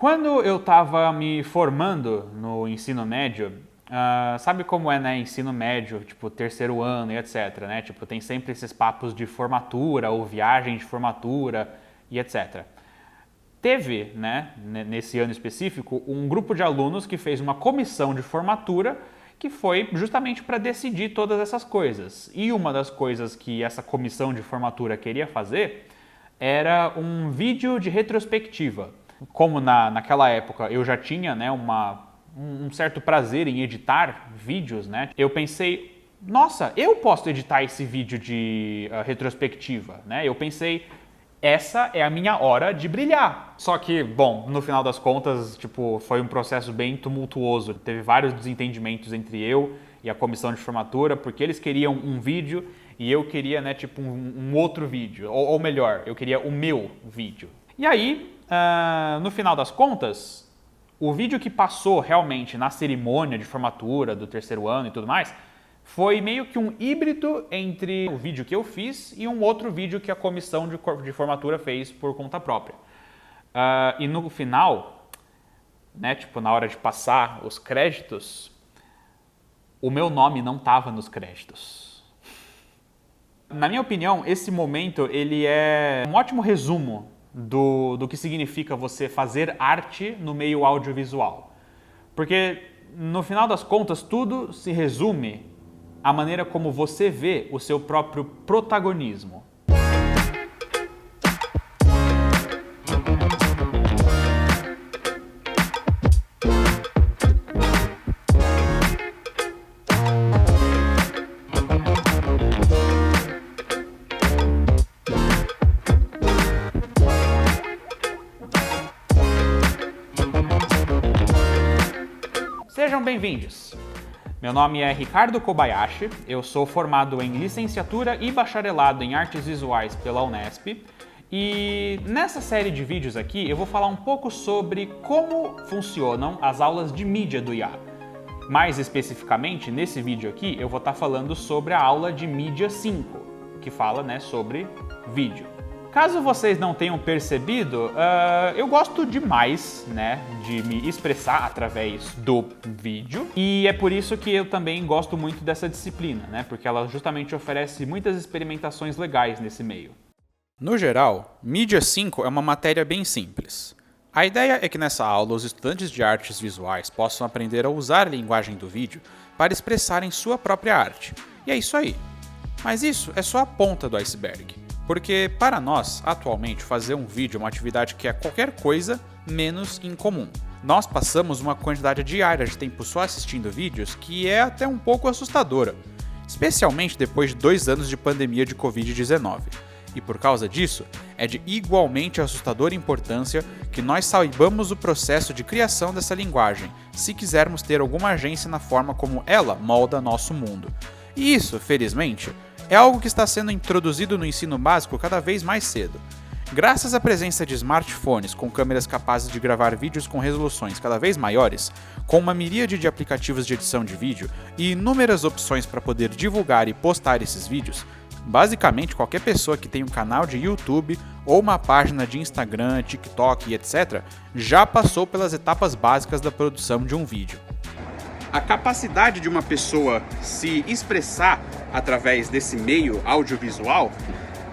Quando eu estava me formando no ensino médio, sabe como é, né, ensino médio, tipo, terceiro ano e etc, né? Tipo, tem sempre esses papos de formatura ou viagem de formatura e etc. Teve, né, nesse ano específico, um grupo de alunos que fez uma comissão de formatura que foi justamente para decidir todas essas coisas. E uma das coisas que essa comissão de formatura queria fazer era um vídeo de retrospectiva. Como naquela época eu já tinha, né, um certo prazer em editar vídeos, né, eu pensei, nossa, eu posso editar esse vídeo de retrospectiva, né? Eu pensei, essa é a minha hora de brilhar. Só que, bom, no final das contas, tipo, foi um processo bem tumultuoso. Teve vários desentendimentos entre eu e a comissão de formatura, porque eles queriam um vídeo e eu queria, né, tipo, um outro vídeo. Ou melhor, eu queria o meu vídeo. E aí, no final das contas, o vídeo que passou realmente na cerimônia de formatura do terceiro ano e tudo mais, foi meio que um híbrido entre o vídeo que eu fiz e um outro vídeo que a comissão de formatura fez por conta própria. E no final, né, tipo, na hora de passar os créditos, o meu nome não estava nos créditos. Na minha opinião, esse momento ele é um ótimo resumo do que significa você fazer arte no meio audiovisual. Porque, no final das contas, tudo se resume à maneira como você vê o seu próprio protagonismo. Sejam bem-vindos! Meu nome é Ricardo Kobayashi, eu sou formado em licenciatura e bacharelado em artes visuais pela Unesp e nessa série de vídeos aqui eu vou falar um pouco sobre como funcionam as aulas de mídia do IA. Mais especificamente, nesse vídeo aqui eu vou estar falando sobre a aula de mídia 5, que fala, né, sobre vídeo. Caso vocês não tenham percebido, eu gosto demais, né, de me expressar através do vídeo e é por isso que eu também gosto muito dessa disciplina, né, porque ela justamente oferece muitas experimentações legais nesse meio. No geral, Mídia 5 é uma matéria bem simples. A ideia é que nessa aula os estudantes de artes visuais possam aprender a usar a linguagem do vídeo para expressarem sua própria arte. E é isso aí. Mas isso é só a ponta do iceberg. Porque, para nós, atualmente, fazer um vídeo é uma atividade que é qualquer coisa menos incomum. Nós passamos uma quantidade diária de tempo só assistindo vídeos que é até um pouco assustadora, especialmente depois de 2 anos de pandemia de Covid-19. E por causa disso, é de igualmente assustadora importância que nós saibamos o processo de criação dessa linguagem, se quisermos ter alguma agência na forma como ela molda nosso mundo. E isso, felizmente, é algo que está sendo introduzido no ensino básico cada vez mais cedo. Graças à presença de smartphones com câmeras capazes de gravar vídeos com resoluções cada vez maiores, com uma miríade de aplicativos de edição de vídeo e inúmeras opções para poder divulgar e postar esses vídeos, basicamente qualquer pessoa que tem um canal de YouTube ou uma página de Instagram, TikTok e etc. já passou pelas etapas básicas da produção de um vídeo. A capacidade de uma pessoa se expressar através desse meio audiovisual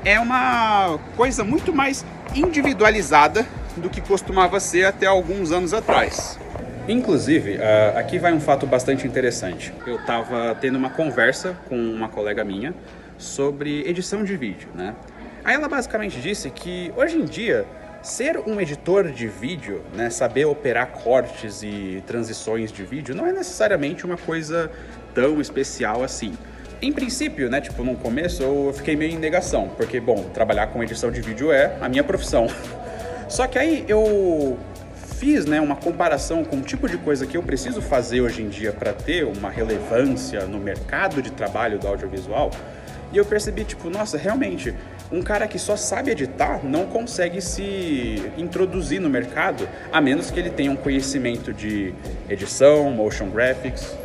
é uma coisa muito mais individualizada do que costumava ser até alguns anos atrás. Inclusive, aqui vai um fato bastante interessante. Eu estava tendo uma conversa com uma colega minha sobre edição de vídeo, né? Aí ela basicamente disse que hoje em dia ser um editor de vídeo, né, saber operar cortes e transições de vídeo não é necessariamente uma coisa tão especial assim. Em princípio, né, tipo, no começo eu fiquei meio em negação, porque, bom, trabalhar com edição de vídeo é a minha profissão. Só que aí eu fiz, né, uma comparação com o tipo de coisa que eu preciso fazer hoje em dia para ter uma relevância no mercado de trabalho do audiovisual, e eu percebi, tipo, nossa, realmente, um cara que só sabe editar não consegue se introduzir no mercado, a menos que ele tenha um conhecimento de edição, motion graphics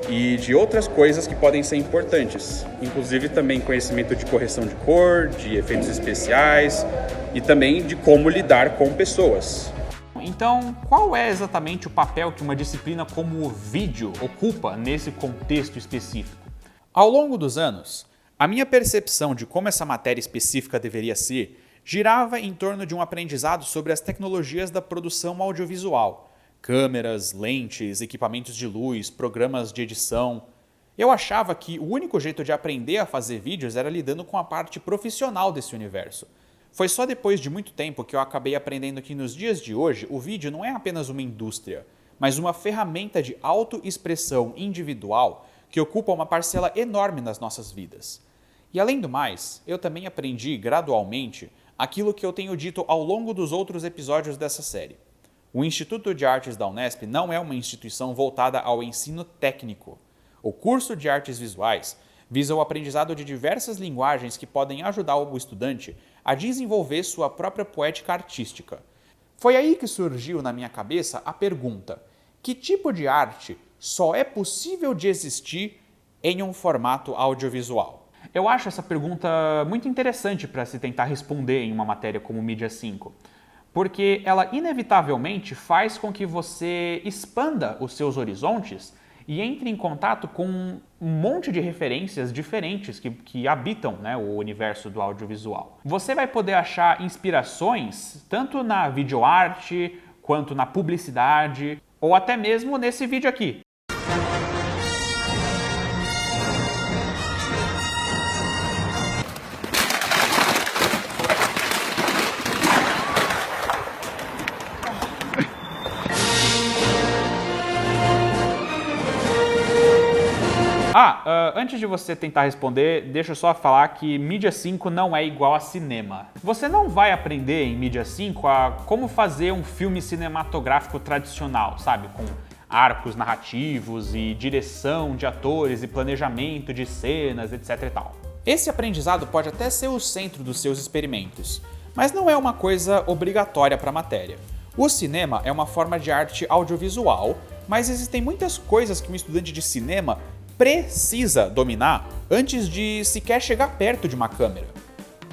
e de outras coisas que podem ser importantes. Inclusive também conhecimento de correção de cor, de efeitos especiais e também de como lidar com pessoas. então qual é exatamente o papel que uma disciplina como o vídeo ocupa nesse contexto específico? Ao longo dos anos, a minha percepção de como essa matéria específica deveria ser girava em torno de um aprendizado sobre as tecnologias da produção audiovisual, câmeras, lentes, equipamentos de luz, programas de edição. Eu achava que o único jeito de aprender a fazer vídeos era lidando com a parte profissional desse universo. Foi só depois de muito tempo que eu acabei aprendendo que nos dias de hoje o vídeo não é apenas uma indústria, mas uma ferramenta de autoexpressão individual que ocupa uma parcela enorme nas nossas vidas. E além do mais, eu também aprendi gradualmente aquilo que eu tenho dito ao longo dos outros episódios dessa série. O Instituto de Artes da Unesp não é uma instituição voltada ao ensino técnico. O curso de artes visuais visa o aprendizado de diversas linguagens que podem ajudar o estudante a desenvolver sua própria poética artística. Foi aí que surgiu na minha cabeça a pergunta: que tipo de arte só é possível de existir em um formato audiovisual? Eu acho essa pergunta muito interessante para se tentar responder em uma matéria como Mídia 5, porque ela inevitavelmente faz com que você expanda os seus horizontes e entre em contato com um monte de referências diferentes que habitam, né, o universo do audiovisual. Você vai poder achar inspirações tanto na videoarte, quanto na publicidade, ou até mesmo nesse vídeo aqui. Antes de você tentar responder, deixa eu só falar que Mídia 5 não é igual a cinema. Você não vai aprender em Mídia 5 a como fazer um filme cinematográfico tradicional, sabe? Com arcos narrativos e direção de atores e planejamento de cenas, etc e tal. Esse aprendizado pode até ser o centro dos seus experimentos, mas não é uma coisa obrigatória para a matéria. O cinema é uma forma de arte audiovisual, mas existem muitas coisas que um estudante de cinema precisa dominar antes de sequer chegar perto de uma câmera.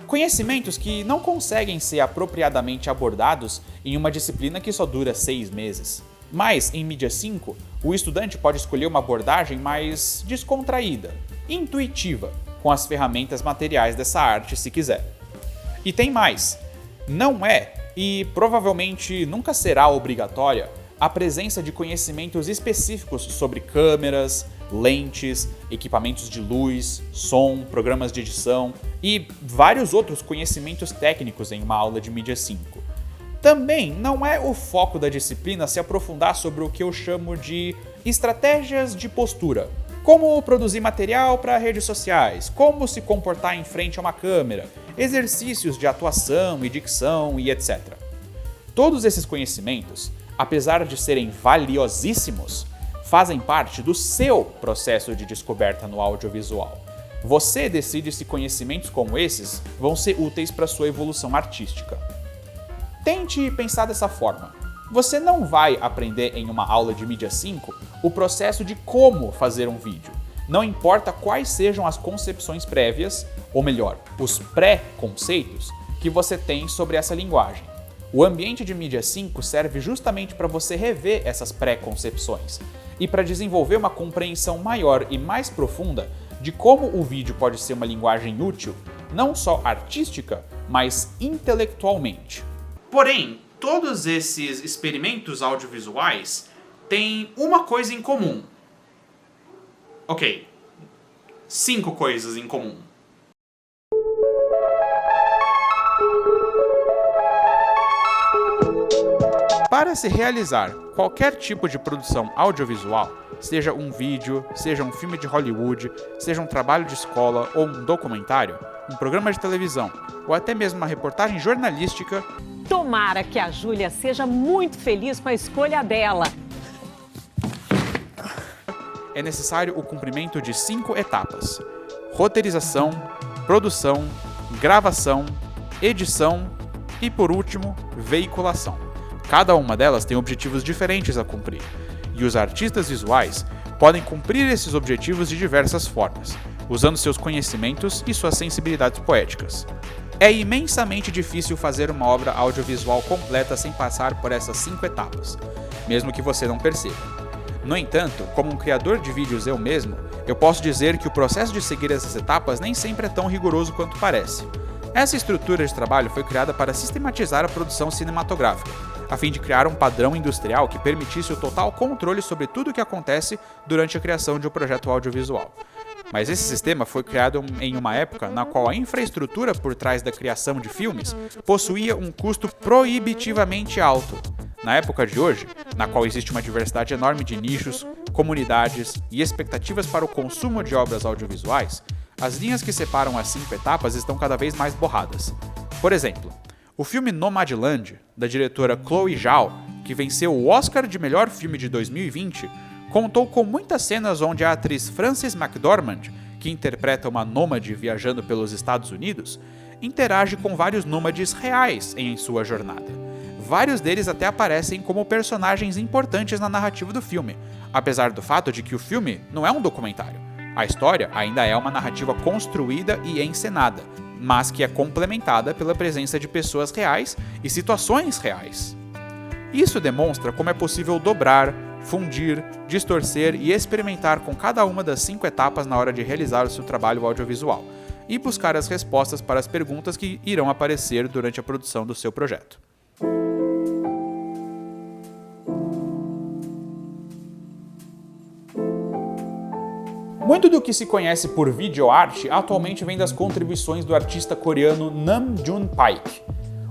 Conhecimentos que não conseguem ser apropriadamente abordados em uma disciplina que só dura 6 meses. Mas, em Mídia 5, o estudante pode escolher uma abordagem mais descontraída, intuitiva, com as ferramentas materiais dessa arte se quiser. E tem mais, não é, e provavelmente nunca será obrigatória, a presença de conhecimentos específicos sobre câmeras, lentes, equipamentos de luz, som, programas de edição e vários outros conhecimentos técnicos em uma aula de Mídia 5. Também não é o foco da disciplina se aprofundar sobre o que eu chamo de estratégias de postura. Como produzir material para redes sociais, como se comportar em frente a uma câmera, exercícios de atuação e dicção e etc. Todos esses conhecimentos, apesar de serem valiosíssimos, fazem parte do seu processo de descoberta no audiovisual. Você decide se conhecimentos como esses vão ser úteis para sua evolução artística. Tente pensar dessa forma. Você não vai aprender em uma aula de Mídia 5 o processo de como fazer um vídeo. Não importa quais sejam as concepções prévias, ou melhor, os pré-conceitos que você tem sobre essa linguagem. O ambiente de Mídia 5 serve justamente para você rever essas pré-concepções e para desenvolver uma compreensão maior e mais profunda de como o vídeo pode ser uma linguagem útil, não só artística, mas intelectualmente. Porém, todos esses experimentos audiovisuais têm uma coisa em comum. Ok, 5 coisas em comum. Para se realizar qualquer tipo de produção audiovisual, seja um vídeo, seja um filme de Hollywood, seja um trabalho de escola ou um documentário, um programa de televisão ou até mesmo uma reportagem jornalística, tomara que a Júlia seja muito feliz com a escolha dela. É necessário o cumprimento de 5 etapas: roteirização, produção, gravação, edição e, por último, veiculação. Cada uma delas tem objetivos diferentes a cumprir, e os artistas visuais podem cumprir esses objetivos de diversas formas, usando seus conhecimentos e suas sensibilidades poéticas. É imensamente difícil fazer uma obra audiovisual completa sem passar por essas 5 etapas, mesmo que você não perceba. No entanto, como um criador de vídeos eu mesmo, eu posso dizer que o processo de seguir essas etapas nem sempre é tão rigoroso quanto parece. Essa estrutura de trabalho foi criada para sistematizar a produção cinematográfica, a fim de criar um padrão industrial que permitisse o total controle sobre tudo o que acontece durante a criação de um projeto audiovisual. Mas esse sistema foi criado em uma época na qual a infraestrutura por trás da criação de filmes possuía um custo proibitivamente alto. Na época de hoje, na qual existe uma diversidade enorme de nichos, comunidades e expectativas para o consumo de obras audiovisuais, as linhas que separam as 5 etapas estão cada vez mais borradas. Por exemplo, o filme Nomadland, da diretora Chloe Zhao, que venceu o Oscar de melhor filme de 2020, contou com muitas cenas onde a atriz Frances McDormand, que interpreta uma nômade viajando pelos Estados Unidos, interage com vários nômades reais em sua jornada. Vários deles até aparecem como personagens importantes na narrativa do filme, apesar do fato de que o filme não é um documentário. A história ainda é uma narrativa construída e encenada, mas que é complementada pela presença de pessoas reais e situações reais. Isso demonstra como é possível dobrar, fundir, distorcer e experimentar com cada uma das 5 etapas na hora de realizar o seu trabalho audiovisual, e buscar as respostas para as perguntas que irão aparecer durante a produção do seu projeto. Muito do que se conhece por videoarte atualmente vem das contribuições do artista coreano Nam June Paik,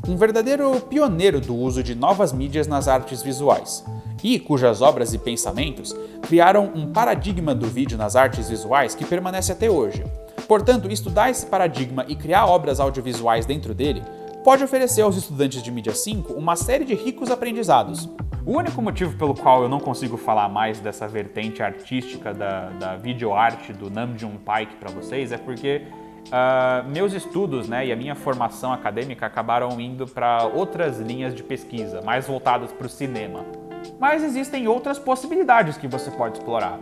um verdadeiro pioneiro do uso de novas mídias nas artes visuais, e cujas obras e pensamentos criaram um paradigma do vídeo nas artes visuais que permanece até hoje. Portanto, estudar esse paradigma e criar obras audiovisuais dentro dele pode oferecer aos estudantes de mídia 5 uma série de ricos aprendizados. O único motivo pelo qual eu não consigo falar mais dessa vertente artística da videoarte do Nam June Paik para vocês é porque meus estudos, e a minha formação acadêmica acabaram indo para outras linhas de pesquisa, mais voltadas para o cinema. Mas existem outras possibilidades que você pode explorar.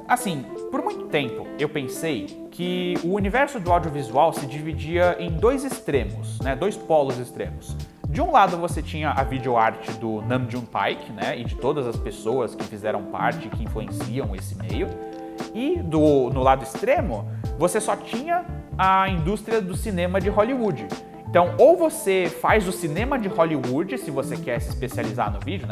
Assim, por muito tempo eu pensei que o universo do audiovisual se dividia em 2 extremos, 2 polos extremos. De um lado você tinha a videoarte do Nam June Paik, e de todas as pessoas que fizeram parte e que influenciam esse meio. E no lado extremo, você só tinha a indústria do cinema de Hollywood. Então, ou você faz o cinema de Hollywood, se você quer se especializar no vídeo,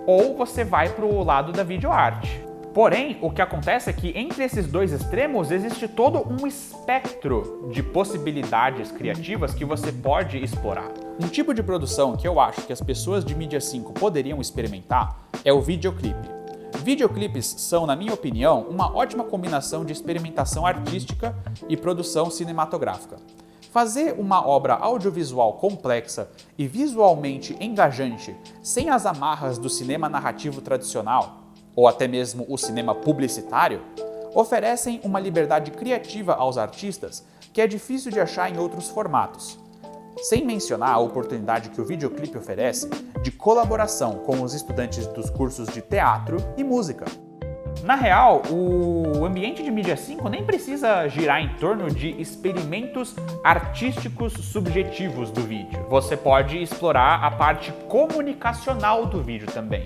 ou você vai pro lado da videoarte. Porém, o que acontece é que entre esses 2 extremos existe todo um espectro de possibilidades criativas que você pode explorar. Um tipo de produção que eu acho que as pessoas de mídia 5 poderiam experimentar é o videoclipe. Videoclipes são, na minha opinião, uma ótima combinação de experimentação artística e produção cinematográfica. Fazer uma obra audiovisual complexa e visualmente engajante sem as amarras do cinema narrativo tradicional, ou até mesmo o cinema publicitário, oferecem uma liberdade criativa aos artistas que é difícil de achar em outros formatos. Sem mencionar a oportunidade que o videoclipe oferece de colaboração com os estudantes dos cursos de teatro e música. Na real, o ambiente de mídia 5 nem precisa girar em torno de experimentos artísticos subjetivos do vídeo. Você pode explorar a parte comunicacional do vídeo também,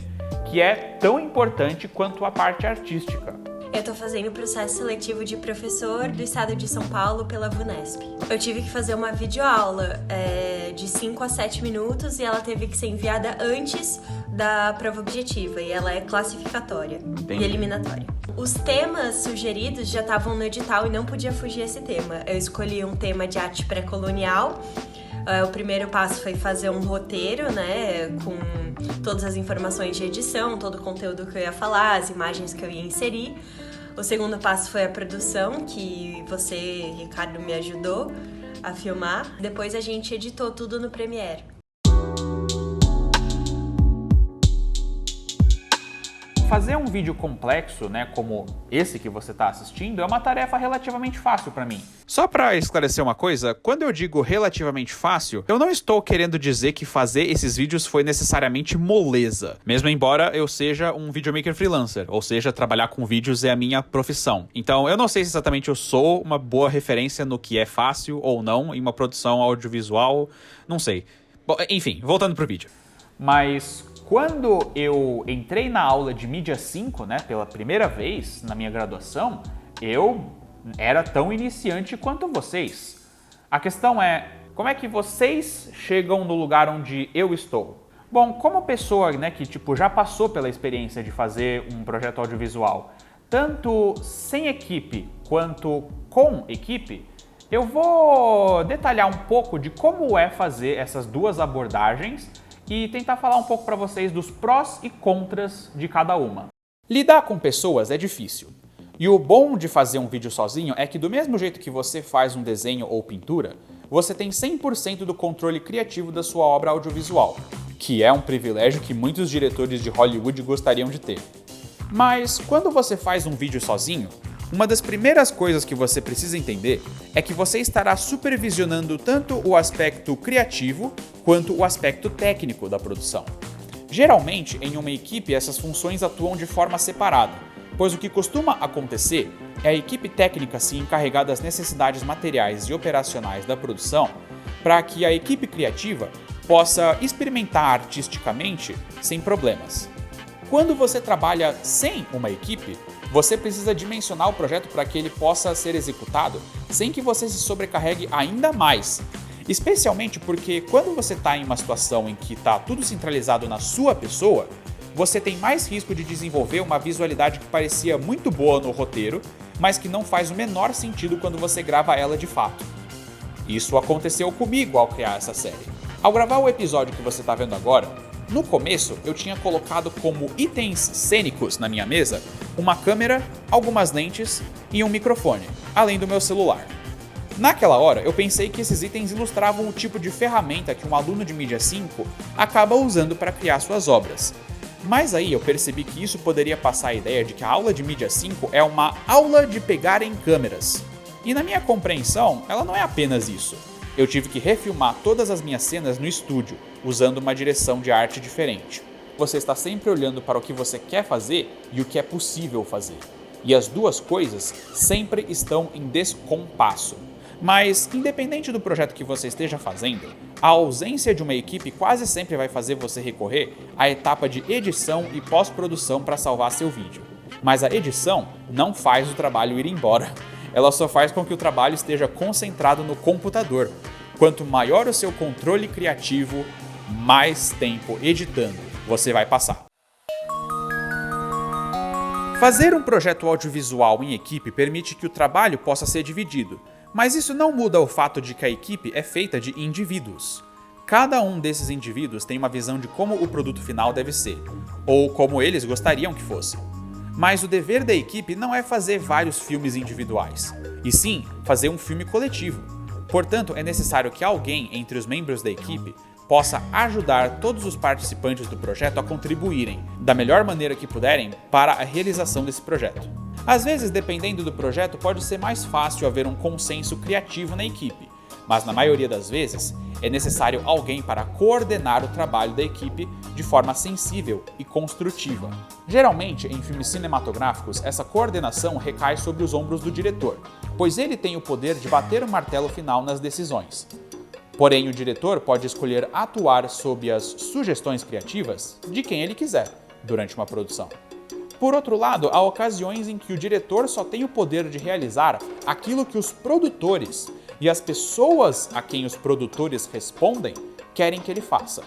que é tão importante quanto a parte artística. Eu tô fazendo o processo seletivo de professor do estado de São Paulo pela VUNESP. Eu tive que fazer uma videoaula de 5 a 7 minutos e ela teve que ser enviada antes da prova objetiva e ela é classificatória. Entendi. E eliminatória. Os temas sugeridos já estavam no edital e não podia fugir esse tema. Eu escolhi um tema de arte pré-colonial. O primeiro passo foi fazer um roteiro, com todas as informações de edição, todo o conteúdo que eu ia falar, as imagens que eu ia inserir. O segundo passo foi a produção, que você, Ricardo, me ajudou a filmar. Depois a gente editou tudo no Premiere. fazer um vídeo complexo, né, como esse que você está assistindo, é uma tarefa relativamente fácil para mim. Só para esclarecer uma coisa, quando eu digo relativamente fácil, eu não estou querendo dizer que fazer esses vídeos foi necessariamente moleza, mesmo embora eu seja um videomaker freelancer, ou seja, trabalhar com vídeos é a minha profissão. Então eu não sei se exatamente eu sou uma boa referência no que é fácil ou não em uma produção audiovisual, não sei. Bom, enfim, voltando pro vídeo. Mas quando eu entrei na aula de mídia 5, né, pela primeira vez na minha graduação, eu era tão iniciante quanto vocês. A questão é, como é que vocês chegam no lugar onde eu estou? Bom, como pessoa, né, que já passou pela experiência de fazer um projeto audiovisual, tanto sem equipe quanto com equipe, eu vou detalhar um pouco de como é fazer essas duas abordagens e tentar falar um pouco para vocês dos prós e contras de cada uma. Lidar com pessoas é difícil. E o bom de fazer um vídeo sozinho é que do mesmo jeito que você faz um desenho ou pintura, você tem 100% do controle criativo da sua obra audiovisual, que é um privilégio que muitos diretores de Hollywood gostariam de ter. Mas quando você faz um vídeo sozinho, uma das primeiras coisas que você precisa entender é que você estará supervisionando tanto o aspecto criativo quanto o aspecto técnico da produção. Geralmente, em uma equipe, essas funções atuam de forma separada, pois o que costuma acontecer é a equipe técnica se encarregar das necessidades materiais e operacionais da produção para que a equipe criativa possa experimentar artisticamente sem problemas. Quando você trabalha sem uma equipe, você precisa dimensionar o projeto para que ele possa ser executado sem que você se sobrecarregue ainda mais. Especialmente porque quando você está em uma situação em que está tudo centralizado na sua pessoa, você tem mais risco de desenvolver uma visualidade que parecia muito boa no roteiro, mas que não faz o menor sentido quando você grava ela de fato. Isso aconteceu comigo ao criar essa série. Ao gravar o episódio que você está vendo agora, no começo eu tinha colocado como itens cênicos na minha mesa uma câmera, algumas lentes e um microfone, além do meu celular. Naquela hora, eu pensei que esses itens ilustravam o tipo de ferramenta que um aluno de mídia 5 acaba usando para criar suas obras. Mas aí eu percebi que isso poderia passar a ideia de que a aula de mídia 5 é uma aula de pegar em câmeras. E na minha compreensão, ela não é apenas isso. Eu tive que refilmar todas as minhas cenas no estúdio, usando uma direção de arte diferente. Você está sempre olhando para o que você quer fazer e o que é possível fazer. E as duas coisas sempre estão em descompasso. Mas, independente do projeto que você esteja fazendo, a ausência de uma equipe quase sempre vai fazer você recorrer à etapa de edição e pós-produção para salvar seu vídeo. Mas a edição não faz o trabalho ir embora. Ela só faz com que o trabalho esteja concentrado no computador. Quanto maior o seu controle criativo, mais tempo editando você vai passar. Fazer um projeto audiovisual em equipe permite que o trabalho possa ser dividido, mas isso não muda o fato de que a equipe é feita de indivíduos. Cada um desses indivíduos tem uma visão de como o produto final deve ser, ou como eles gostariam que fosse. Mas o dever da equipe não é fazer vários filmes individuais, e sim fazer um filme coletivo. Portanto, é necessário que alguém entre os membros da equipe possa ajudar todos os participantes do projeto a contribuírem, da melhor maneira que puderem, para a realização desse projeto. Às vezes, dependendo do projeto, pode ser mais fácil haver um consenso criativo na equipe, mas na maioria das vezes, é necessário alguém para coordenar o trabalho da equipe de forma sensível e construtiva. Geralmente, em filmes cinematográficos, essa coordenação recai sobre os ombros do diretor, pois ele tem o poder de bater o martelo final nas decisões. Porém, o diretor pode escolher atuar sob as sugestões criativas de quem ele quiser durante uma produção. Por outro lado, há ocasiões em que o diretor só tem o poder de realizar aquilo que os produtores e as pessoas a quem os produtores respondem querem que ele faça.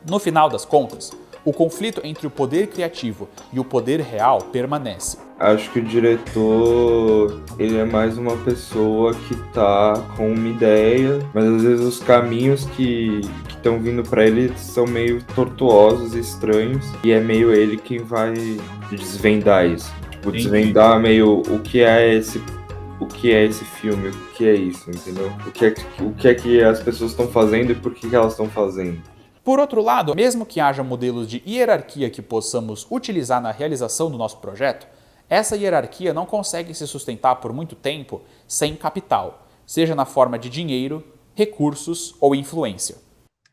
No final das contas, o conflito entre o poder criativo e o poder real permanece. Acho que o diretor, ele é mais uma pessoa que tá com uma ideia, mas às vezes os caminhos que estão vindo para ele são meio tortuosos e estranhos, e é meio ele quem vai desvendar isso. Tipo, desvendar meio o que é esse filme, o que é isso, entendeu? O que é que as pessoas estão fazendo e por que elas estão fazendo. Por outro lado, mesmo que haja modelos de hierarquia que possamos utilizar na realização do nosso projeto, essa hierarquia não consegue se sustentar por muito tempo sem capital, seja na forma de dinheiro, recursos ou influência.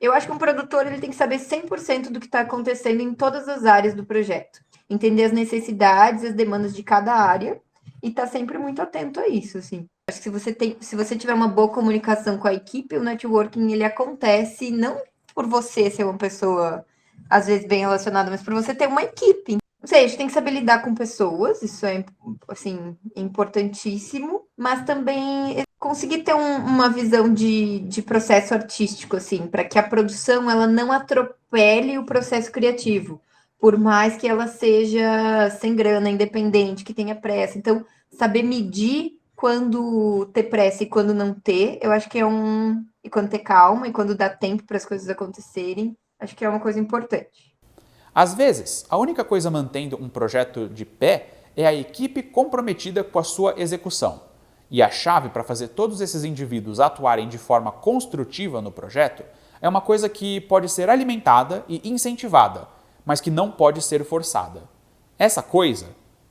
Eu acho que um produtor ele tem que saber 100% do que está acontecendo em todas as áreas do projeto, entender as necessidades, as demandas de cada área e estar sempre muito atento a isso, assim. Acho que se você tiver uma boa comunicação com a equipe, o networking ele acontece não por você ser uma pessoa às vezes bem relacionada, mas por você ter uma equipe. Não sei, a gente tem que saber lidar com pessoas, isso é assim importantíssimo, mas também conseguir ter uma visão de processo artístico, assim, para que a produção ela não atropele o processo criativo, por mais que ela seja sem grana, independente, que tenha pressa. Então, saber medir quando ter pressa e quando não ter, eu acho que e quando ter calma e quando dar tempo para as coisas acontecerem, acho que é uma coisa importante. Às vezes, a única coisa mantendo um projeto de pé é a equipe comprometida com a sua execução. E a chave para fazer todos esses indivíduos atuarem de forma construtiva no projeto é uma coisa que pode ser alimentada e incentivada, mas que não pode ser forçada. Essa coisa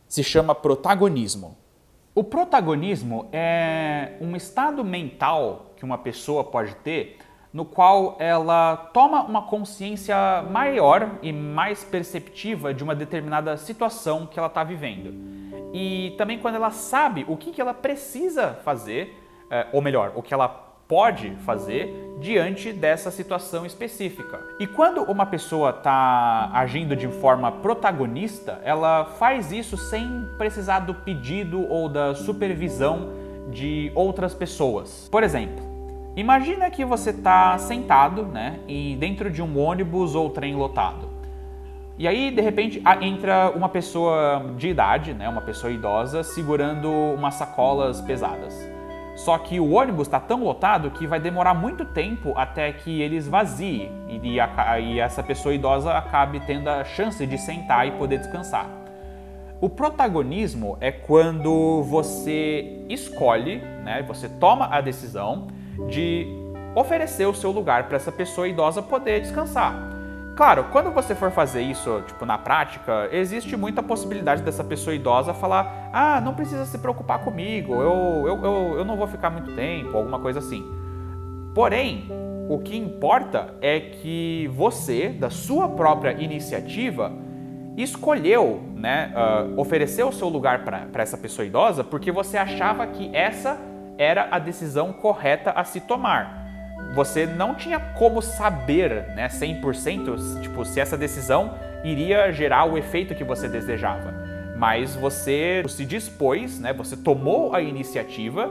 se chama protagonismo. O protagonismo é um estado mental que uma pessoa pode ter no qual ela toma uma consciência maior e mais perceptiva de uma determinada situação que ela está vivendo. E também quando ela sabe o que ela precisa fazer, ou melhor, o que ela pode fazer diante dessa situação específica. E quando uma pessoa está agindo de forma protagonista, ela faz isso sem precisar do pedido ou da supervisão de outras pessoas. Por exemplo, imagina que você está sentado, e dentro de um ônibus ou trem lotado. E aí, de repente, entra uma pessoa de idade, uma pessoa idosa, segurando umas sacolas pesadas. Só que o ônibus está tão lotado que vai demorar muito tempo até que ele esvazie e essa pessoa idosa acabe tendo a chance de sentar e poder descansar. O protagonismo é quando você escolhe, você toma a decisão de oferecer o seu lugar para essa pessoa idosa poder descansar. Claro, quando você for fazer isso, na prática, existe muita possibilidade dessa pessoa idosa falar: não precisa se preocupar comigo, eu não vou ficar muito tempo, alguma coisa assim. Porém, o que importa é que você, da sua própria iniciativa, escolheu, oferecer o seu lugar para essa pessoa idosa porque você achava que essa era a decisão correta a se tomar. Você não tinha como saber, 100%, se essa decisão iria gerar o efeito que você desejava. Mas você se dispôs, você tomou a iniciativa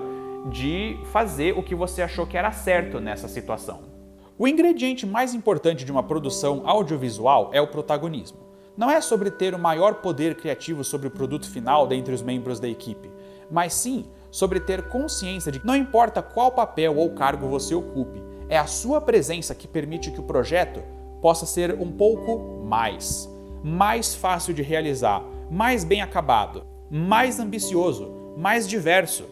de fazer o que você achou que era certo nessa situação. O ingrediente mais importante de uma produção audiovisual é o protagonismo. Não é sobre ter o maior poder criativo sobre o produto final dentre os membros da equipe, mas sim sobre ter consciência de que não importa qual papel ou cargo você ocupe, é a sua presença que permite que o projeto possa ser um pouco mais fácil de realizar, mais bem acabado, mais ambicioso, mais diverso.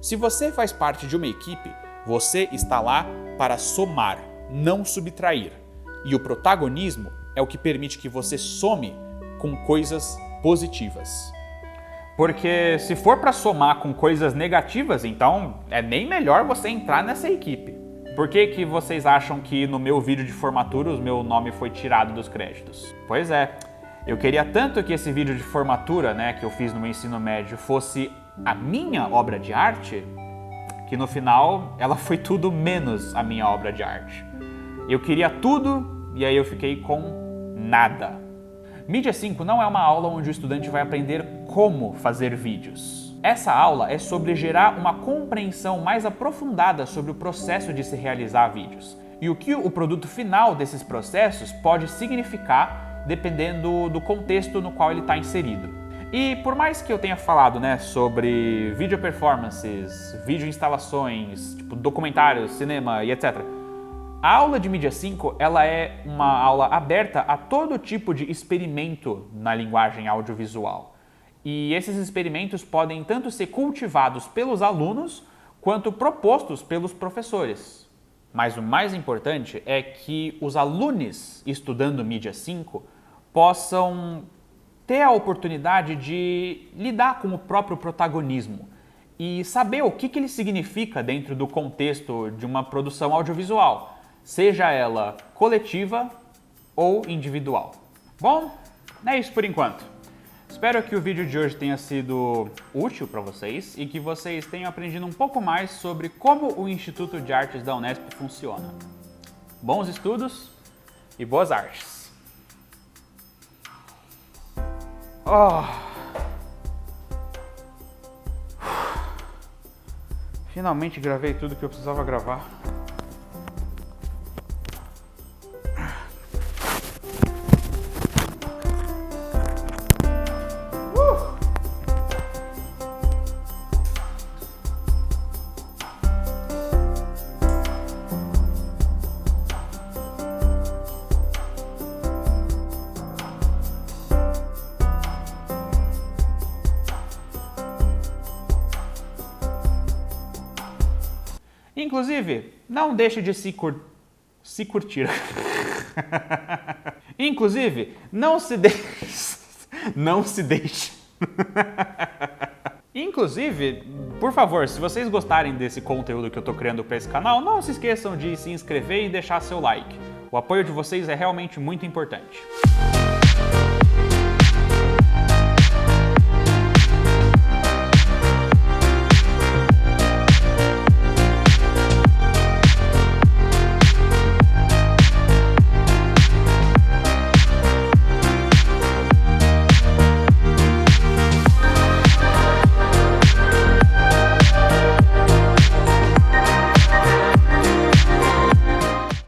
Se você faz parte de uma equipe, você está lá para somar, não subtrair. E o protagonismo é o que permite que você some com coisas positivas. Porque se for para somar com coisas negativas, então é nem melhor você entrar nessa equipe. Por que vocês acham que no meu vídeo de formatura o meu nome foi tirado dos créditos? Pois é, eu queria tanto que esse vídeo de formatura, que eu fiz no meu ensino médio, fosse a minha obra de arte, que no final ela foi tudo menos a minha obra de arte. Eu queria tudo e aí eu fiquei com nada. Mídia 5 não é uma aula onde o estudante vai aprender como fazer vídeos. Essa aula é sobre gerar uma compreensão mais aprofundada sobre o processo de se realizar vídeos e o que o produto final desses processos pode significar dependendo do contexto no qual ele está inserido. E por mais que eu tenha falado sobre vídeo performances, vídeo instalações, documentários, cinema e etc., a aula de Mídia 5 ela é uma aula aberta a todo tipo de experimento na linguagem audiovisual. E esses experimentos podem tanto ser cultivados pelos alunos quanto propostos pelos professores. Mas o mais importante é que os alunos estudando Mídia 5 possam ter a oportunidade de lidar com o próprio protagonismo e saber o que ele significa dentro do contexto de uma produção audiovisual, seja ela coletiva ou individual. Bom, é isso por enquanto. Espero que o vídeo de hoje tenha sido útil para vocês e que vocês tenham aprendido um pouco mais sobre como o Instituto de Artes da Unesp funciona. Bons estudos e boas artes! Finalmente gravei tudo que eu precisava gravar. Inclusive, não deixe de se curtir. Inclusive, não se deixe. Inclusive, por favor, se vocês gostarem desse conteúdo que eu tô criando para esse canal, não se esqueçam de se inscrever e deixar seu like. O apoio de vocês é realmente muito importante.